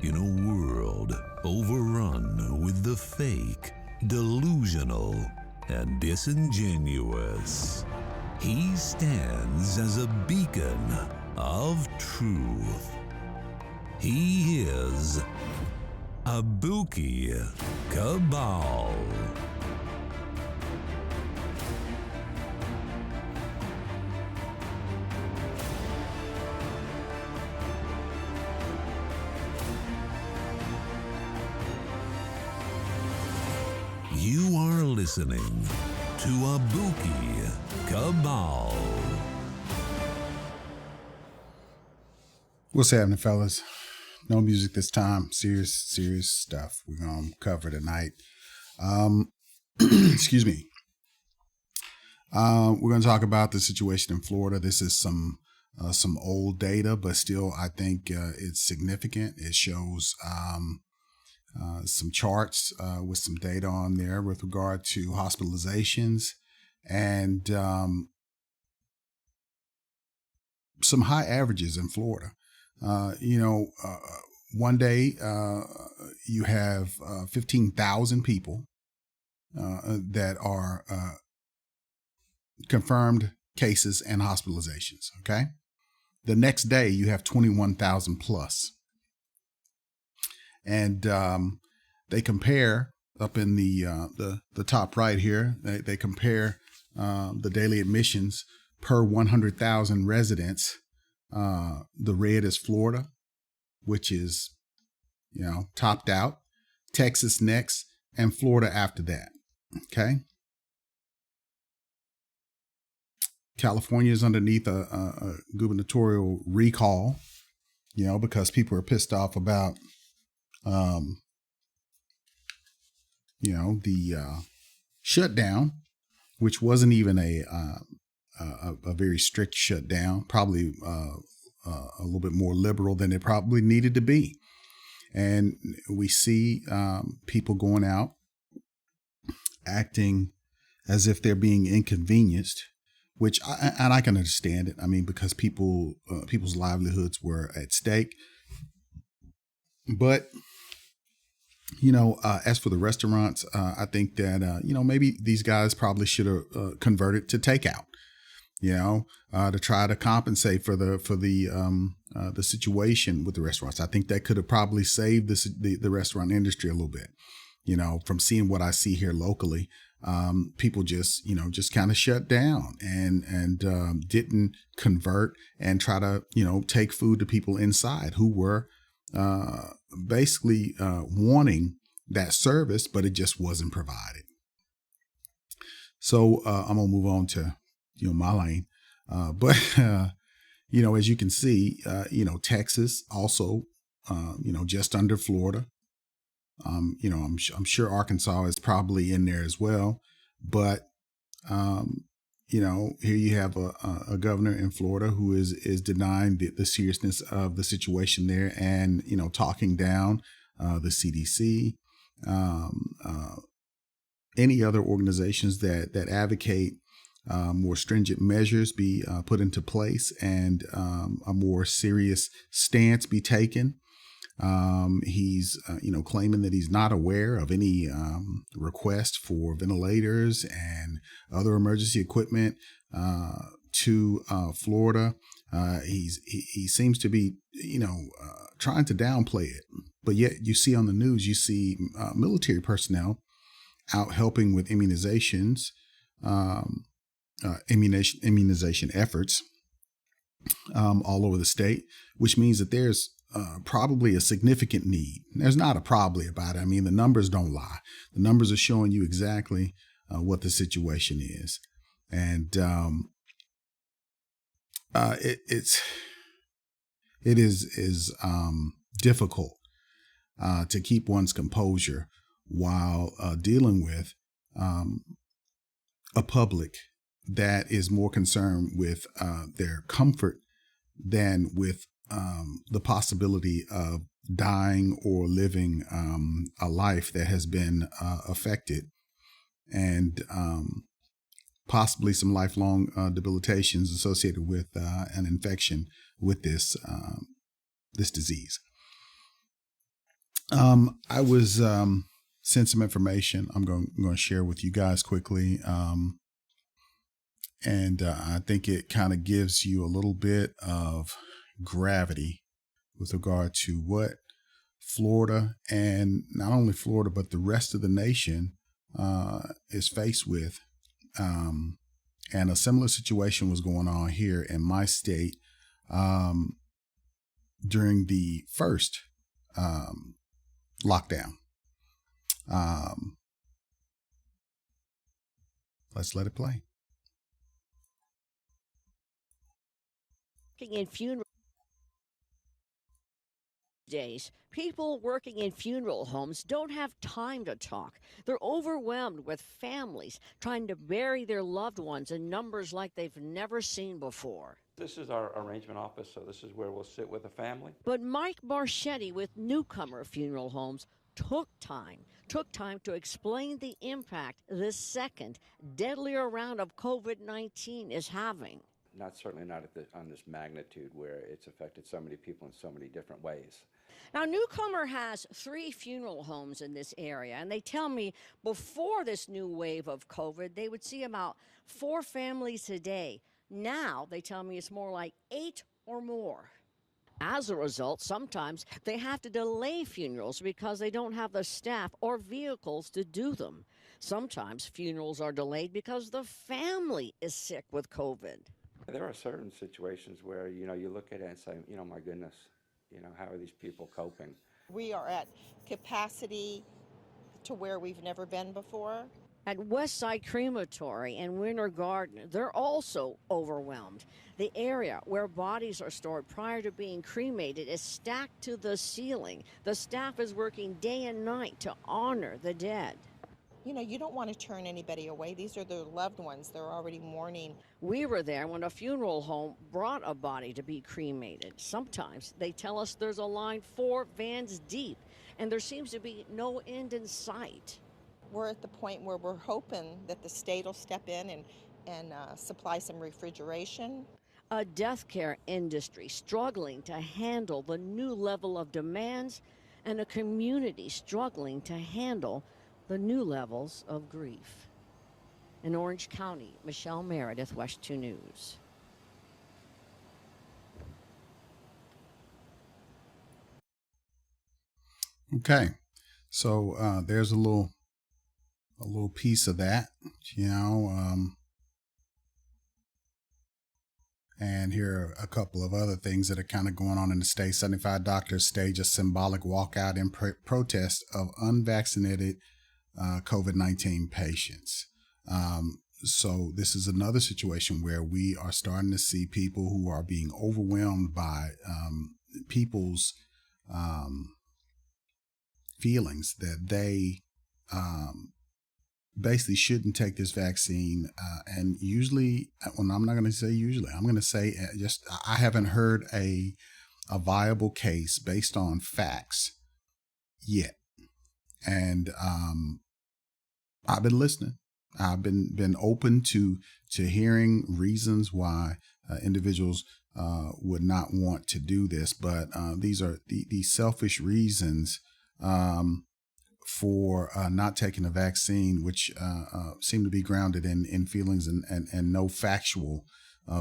In a world overrun with the fake, delusional, and disingenuous, he stands as a beacon of truth. He is Abuki Cabal. You are listening to Abuki Cabal. What's happening, fellas? No music this time. Serious stuff we're gonna cover tonight. Excuse me. We're gonna talk about the situation in Florida. This is some old data, but still, I think it's significant. It shows some charts with some data on there with regard to hospitalizations and some high averages in Florida. One day you have 15,000 people that are confirmed cases and hospitalizations. Okay. The next day you have 21,000 plus. And they compare up in the top right here. They compare the daily admissions per 100,000 residents. The red is Florida, which is topped out. Texas next, and Florida after that. Okay. California is underneath a gubernatorial recall, because people are pissed off about the shutdown, which wasn't even a very strict shutdown, probably a little bit more liberal than it probably needed to be. And we see people going out acting as if they're being inconvenienced, which I can understand it. I mean, because people's livelihoods were at stake. But as for the restaurants, I think that, maybe these guys probably should have converted to takeout, to try to compensate for the situation with the restaurants. I think that could have probably saved the restaurant industry a little bit, from seeing what I see here locally. People just kind of shut down and didn't convert and try to, take food to people inside who were basically wanting that service, but it just wasn't provided. So I'm gonna move on to my lane, but as you can see, Texas also, just under Florida. I'm sure Arkansas is probably in there as well, but here you have a governor in Florida who is denying the seriousness of the situation there and, talking down the CDC, any other organizations that advocate more stringent measures be put into place and a more serious stance be taken. He's, claiming that he's not aware of any request for ventilators and other emergency equipment to Florida. He seems to be, trying to downplay it. But yet you see on the news, you see military personnel out helping with immunizations, immunization efforts all over the state, which means that there's probably a significant need. There's not a probably about it. I mean, the numbers don't lie. The numbers are showing you exactly what the situation is. And it is difficult to keep one's composure while dealing with a public that is more concerned with their comfort than with the possibility of dying or living a life that has been affected, and possibly some lifelong debilitations associated with an infection with this disease. I was sent some information I'm going to share with you guys quickly. And I think it kind of gives you a little bit of gravity with regard to what Florida, and not only Florida, but the rest of the nation is faced with. And a similar situation was going on here in my state during the first lockdown. Let's let it play. In funeral days, people working in funeral homes don't have time to talk. They're overwhelmed with families trying to bury their loved ones in numbers like they've never seen before. This is our arrangement office, so this is where we'll sit with the family. But Mike Marchetti with Newcomer Funeral Homes took time to explain the impact this second, deadlier round of COVID-19 is having. Certainly not on this magnitude where it's affected so many people in so many different ways. Now, Newcomer has 3 funeral homes in this area, and they tell me before this new wave of COVID, they would see about 4 families a day. Now, they tell me it's more like 8 or more. As a result, sometimes they have to delay funerals because they don't have the staff or vehicles to do them. Sometimes funerals are delayed because the family is sick with COVID. There are certain situations where, you look at it and say, my goodness, how are these people coping? We are at capacity to where we've never been before. At Westside Crematory and Winter Garden, they're also overwhelmed. The area where bodies are stored prior to being cremated is stacked to the ceiling. The staff is working day and night to honor the dead. You don't want to turn anybody away. These are their loved ones. They're already mourning. We were there when a funeral home brought a body to be cremated. Sometimes they tell us there's a line 4 vans deep, and there seems to be no end in sight. We're at the point where we're hoping that the state will step in and supply some refrigeration. A death care industry struggling to handle the new level of demands, and a community struggling to handle the new levels of grief. In Orange County, Michelle Meredith, West 2 News. Okay, so there's a little piece of that, and here are a couple of other things that are kind of going on in the state. 75 doctors stage a symbolic walkout in protest of unvaccinated COVID-19 patients. So this is another situation where we are starting to see people who are being overwhelmed by people's feelings that they basically shouldn't take this vaccine. And usually, well, I'm not going to say usually, I'm going to say just I haven't heard a viable case based on facts yet. And I've been listening. I've been open to hearing reasons why individuals would not want to do this, but these are these selfish reasons for not taking a vaccine, which seem to be grounded in feelings and no factual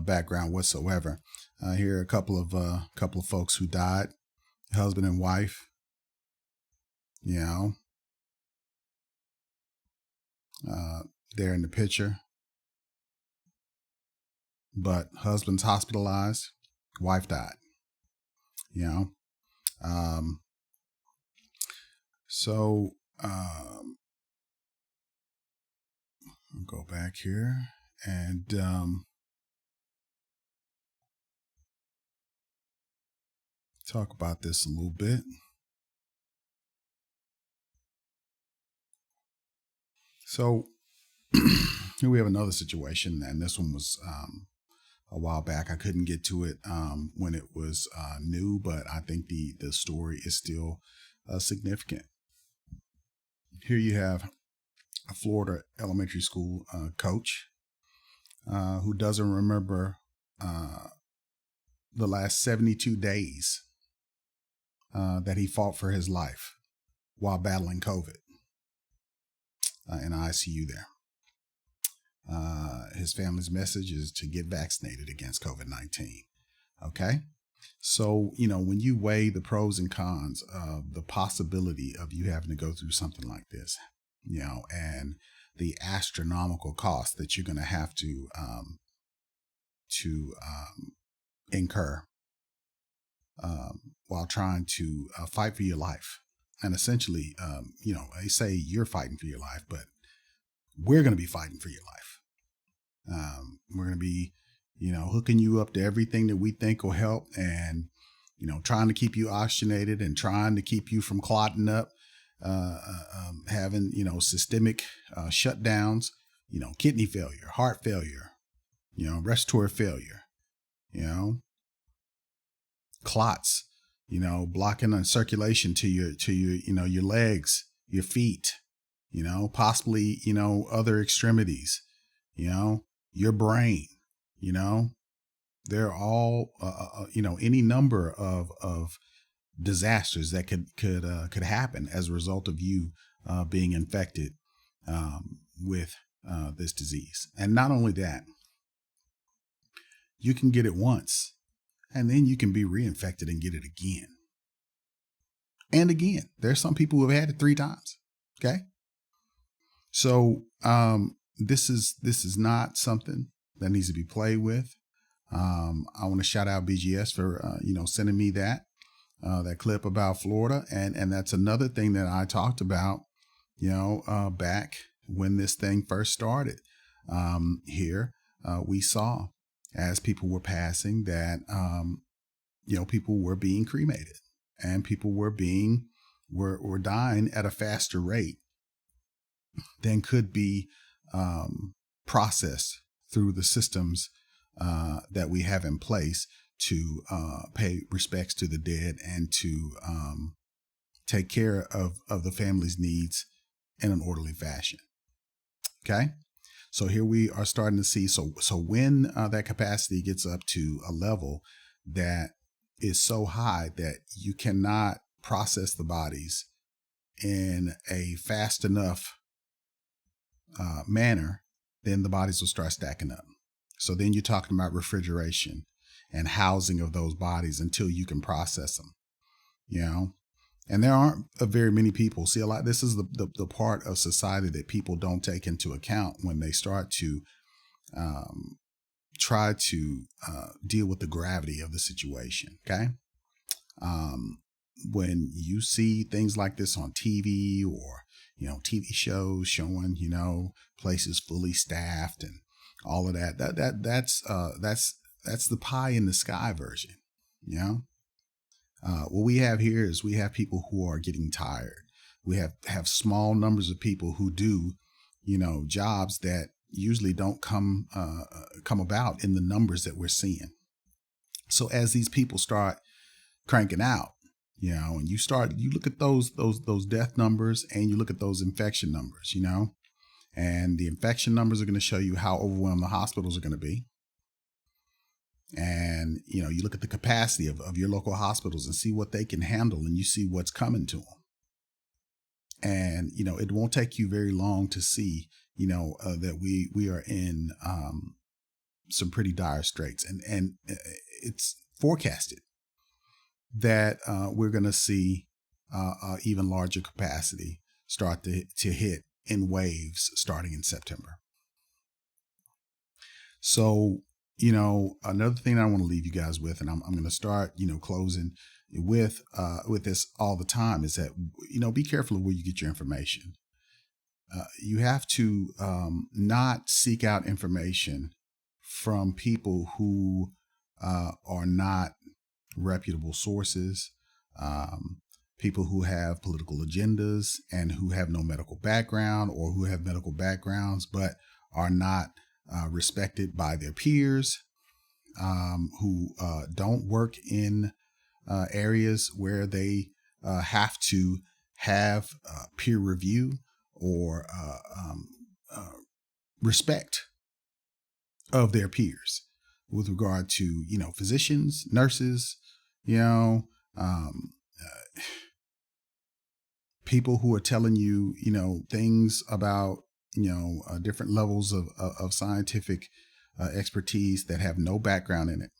background whatsoever. Here are a couple of folks who died, husband and wife. There in the picture, but husband's hospitalized, wife died. So I'll go back here and talk about this a little bit. So here we have another situation, and this one was a while back. I couldn't get to it when it was new, but I think the story is still significant. Here you have a Florida elementary school coach who doesn't remember the last 72 days that he fought for his life. while battling COVID in ICU there. His family's message is to get vaccinated against COVID-19. Okay. So, when you weigh the pros and cons of the possibility of you having to go through something like this, and the astronomical cost that you're going to have to incur while trying to fight for your life. And essentially, they say you're fighting for your life, but we're going to be fighting for your life. We're going to be, hooking you up to everything that we think will help, and, trying to keep you oxygenated and trying to keep you from clotting up, having, systemic shutdowns, kidney failure, heart failure, respiratory failure, clots, blocking on circulation to your legs, your feet, possibly, other extremities, your brain, they're all, any number of disasters that could happen as a result of you being infected with this disease. And not only that, you can get it once, and then you can be reinfected and get it again. And again, there's some people who have had it 3 times. Okay. So this is not something that needs to be played with. I want to shout out BGS for sending me that clip about Florida, and that's another thing that I talked about back when this thing first started here. We saw as people were passing that people were being cremated, and people were dying at a faster rate than could be processed through the systems that we have in place to pay respects to the dead and to take care of the family's needs in an orderly fashion. Okay. So here we are starting to see, so when that capacity gets up to a level that is so high that you cannot process the bodies in a fast enough manner, then the bodies will start stacking up. So then you're talking about refrigeration and housing of those bodies until you can process them, and there aren't very many people. See, this is the part of society that people don't take into account when they start to try to deal with the gravity of the situation. Okay. When you see things like this on TV or, TV shows showing, places fully staffed and all of that's the pie in the sky version. What we have here is we have people who are getting tired. We have small numbers of people who do, jobs that usually don't come about in the numbers that we're seeing. So as these people start cranking out, and you look at those death numbers and you look at those infection numbers, and the infection numbers are going to show you how overwhelmed the hospitals are going to be. And, you look at the capacity of your local hospitals and see what they can handle, and you see what's coming to them. And, it won't take you very long to see, that we are in some pretty dire straits, and it's forecasted that we're going to see even larger capacity start to hit in waves starting in September. So, another thing I want to leave you guys with, and I'm going to start, closing with this all the time, is that, be careful of where you get your information. You have to not seek out information from people who are not reputable sources, people who have political agendas and who have no medical background, or who have medical backgrounds but are not respected by their peers, who don't work in areas where they have to have peer review or respect of their peers with regard to, physicians, nurses, people who are telling you, things about, different levels of scientific expertise that have no background in it.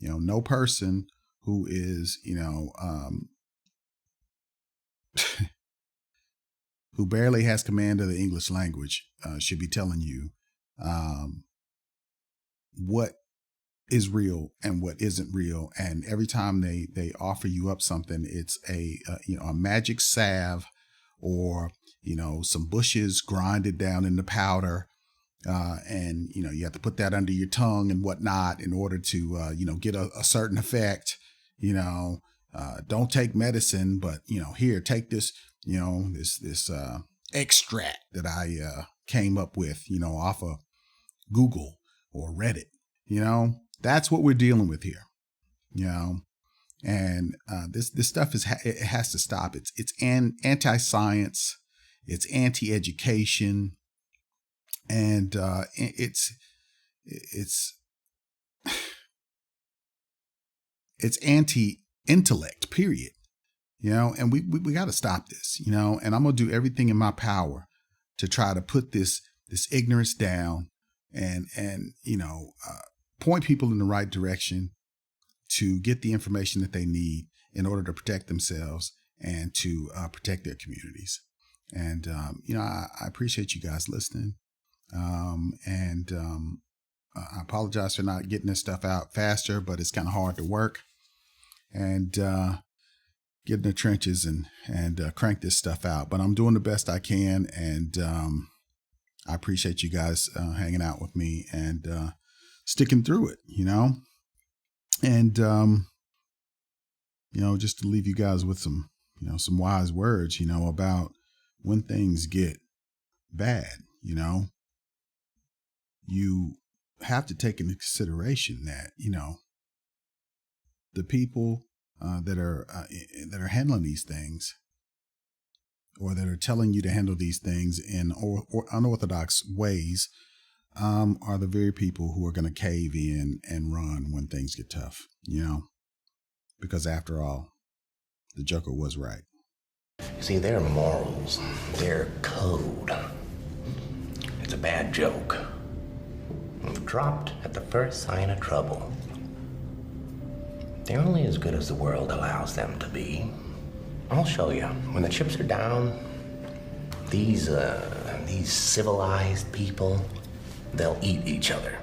No person who is, who barely has command of the English language should be telling you what is real and what isn't real. And every time they offer you up something, it's a magic salve, or some bushes grinded down into powder, and you have to put that under your tongue and whatnot in order to get a certain effect. Don't take medicine, but here, take this this extract that I came up with off of Google or Reddit. That's what we're dealing with here. And this stuff it has to stop. It's anti-science, it's anti-education, and it's anti-intellect. Period. And we got to stop this. And I'm gonna do everything in my power to try to put this ignorance down, and point people in the right direction to get the information that they need in order to protect themselves and to protect their communities. And, I appreciate you guys listening. And I apologize for not getting this stuff out faster, but it's kind of hard to work and get in the trenches and crank this stuff out. But I'm doing the best I can. And I appreciate you guys hanging out with me and sticking through it, and, just to leave you guys with some, some wise words, about when things get bad, you have to take into consideration that, the people that are handling these things, or that are telling you to handle these things in or unorthodox ways, are the very people who are going to cave in and run when things get tough, because after all, the Joker was right. See, their morals, their code, it's a bad joke. Dropped at the first sign of trouble. They're only as good as the world allows them to be. I'll show you. When the chips are down, these civilized people, they'll eat each other.